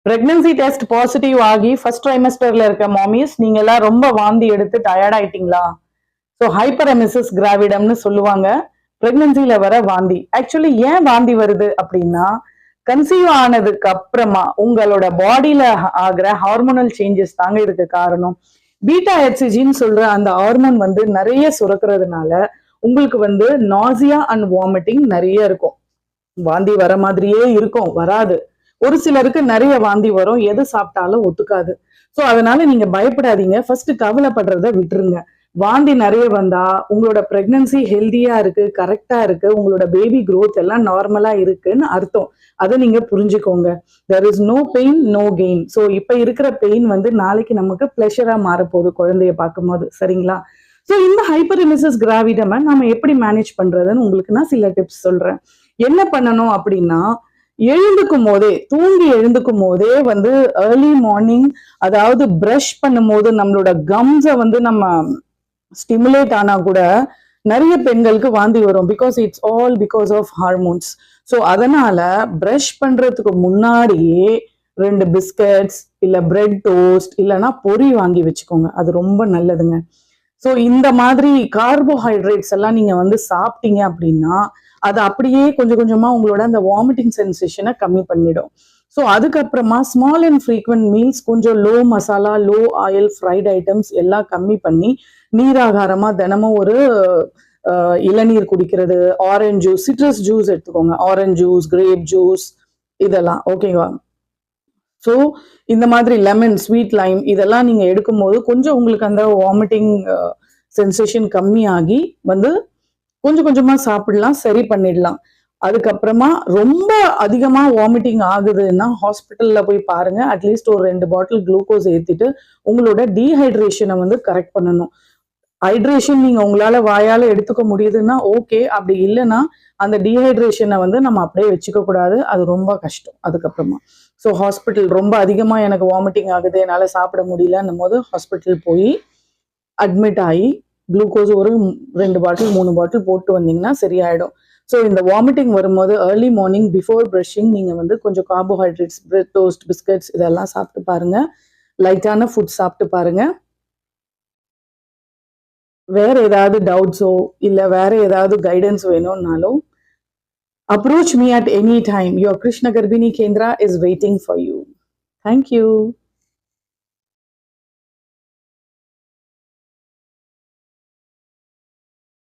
Pregnancy test positive ஆகி first ட்ரைமஸ்டர்ல இருக்க மாமிஸ் நீங்க எல்லாம் ரொம்ப வாந்தி எடுத்து டயர்ட் ஆயிட்டீங்களா? ஸோ ஹைப்பர் எமிசிஸ் கிராவிடம்னு சொல்லுவாங்க. பிரெக்னன்சில வர வாந்தி. ஆக்சுவலி ஏன் வாந்தி வருது அப்படின்னா, கன்சீவ் ஆனதுக்கு அப்புறமா உங்களோட பாடியில ஆகிற ஹார்மோனல் சேஞ்சஸ் தாங்க இதுக்கு காரணம். பீட்டா ஹெச்சிஜின்னு சொல்ற அந்த ஹார்மோன் வந்து நிறைய சுரக்கிறதுனால உங்களுக்கு வந்து நாசியா அண்ட் வாமிட்டிங் நிறைய இருக்கும். வாந்தி வர மாதிரியே இருக்கும், வராது. ஒரு சிலருக்கு நிறைய வாந்தி வரும், எது சாப்பிட்டாலும் ஒத்துக்காது. ஸோ அதனால நீங்க பயப்படாதீங்க. ஃபர்ஸ்ட் கவலைப்படுறத விட்டுருங்க. வாந்தி நிறைய வந்தா உங்களோட பிரெக்னன்சி ஹெல்தியா இருக்கு, கரெக்டா இருக்கு, உங்களோட பேபி growth எல்லாம் நார்மலா இருக்குன்னு அர்த்தம். அதை நீங்க புரிஞ்சுக்கோங்க. There is no pain no gain. So இப்ப இருக்கிற பெயின் வந்து நாளைக்கு நமக்கு பிளஷரா மாறப்போகுது குழந்தைய பார்க்கும்போது. சரிங்களா? ஸோ இந்த ஹைப்பரெமிசிஸ் கிராவிடமை நம்ம எப்படி மேனேஜ் பண்றதுன்னு உங்களுக்கு நான் சில டிப்ஸ் சொல்றேன். என்ன பண்ணணும் அப்படின்னா, எழுந்துக்கும் போதே, தூங்கி எழுந்துக்கும் போதே வந்து ஏர்லி மார்னிங், அதாவது பிரஷ் பண்ணும் போது நம்மளோட கம்ஸை வந்து நம்ம ஸ்டிமுலேட் ஆனா கூட நிறைய பெண்களுக்கு வாந்தி வரும். Because it's all because of hormones. So அதனால பிரஷ் பண்றதுக்கு முன்னாடியே 2 பிஸ்கட்ஸ் இல்ல பிரெட் டோஸ்ட் இல்லைன்னா பொரி வாங்கி வச்சுக்கோங்க. அது ரொம்ப நல்லதுங்க. ஸோ இந்த மாதிரி கார்போஹைட்ரேட்ஸ் எல்லாம் நீங்க வந்து சாப்பிட்டீங்க அப்படின்னா அது அப்படியே கொஞ்சம் கொஞ்சமா உங்களோட அந்த வாமிட்டிங் சென்சேஷனை கம்மி பண்ணிடும். ஸோ அதுக்கப்புறமா ஸ்மால் அண்ட் ஃப்ரீக்வெண்ட் மீல்ஸ், கொஞ்சம் low masala low oil fried items எல்லாம் கம்மி பண்ணி நீராகாரமா தினமும் ஒரு இளநீர் குடிக்கிறது, ஆரஞ்சு ஜூஸ், சிட்ரஸ் ஜூஸ் எடுத்துக்கோங்க. ஆரஞ்சு ஜூஸ், கிரேப் ஜூஸ் இதெல்லாம் ஓகேவா? ஸோ இந்த மாதிரி லெமன், ஸ்வீட் லைம் இதெல்லாம் நீங்க எடுக்கும்போது கொஞ்சம் உங்களுக்கு அந்த வாமிட்டிங் சென்சேஷன் கம்மியாகி வந்து கொஞ்சம் கொஞ்சமா சாப்பிடலாம், சரி பண்ணிடலாம். அதுக்கப்புறமா ரொம்ப அதிகமா வாமிட்டிங் ஆகுதுன்னா ஹாஸ்பிட்டல்ல போய் பாருங்க. அட்லீஸ்ட் ஒரு 2 பாட்டில் குளுக்கோஸ் ஏத்திட்டு உங்களோட டீஹைட்ரேஷனை வந்து கரெக்ட் பண்ணணும். ஹைட்ரேஷன் நீங்க உங்களால வாயால எடுத்துக்க முடியுதுன்னா ஓகே, அப்படி இல்லைன்னா அந்த டீஹைட்ரேஷனை வந்து நம்ம அப்படியே வச்சுக்க கூடாது. அது ரொம்ப கஷ்டம் அதுக்கப்புறமா. ஸோ ஹாஸ்பிட்டல் ரொம்ப அதிகமா எனக்கு வாமிட்டிங் ஆகுது, என்னால சாப்பிட முடியலன்னும் போது ஹாஸ்பிட்டல் போய் அட்மிட் ஆகி குளுக்கோஸ் ஒரு 2 பாட்டில் 3 பாட்டில் போட்டு வந்தீங்கன்னா சரியாயிடும். ஸோ இந்த வாமிட்டிங் வரும்போது ஏர்லி மார்னிங் பிஃபோர் ப்ரஷிங் நீங்க வந்து கொஞ்சம் கார்போஹைட்ரேட்ஸ், பிரெட் டோஸ்ட், பிஸ்கட்ஸ் இதெல்லாம் சாப்பிட்டு பாருங்க. லைட்டான ஃபுட் சாப்பிட்டு பாருங்க. வேற ஏதாவது டவுட்ஸோ இல்ல வேற ஏதாவது கைடன்ஸ் வேணும்னாலும் approach me at any time. Your Krishna Garbhini Kendra is waiting for you. Thank you.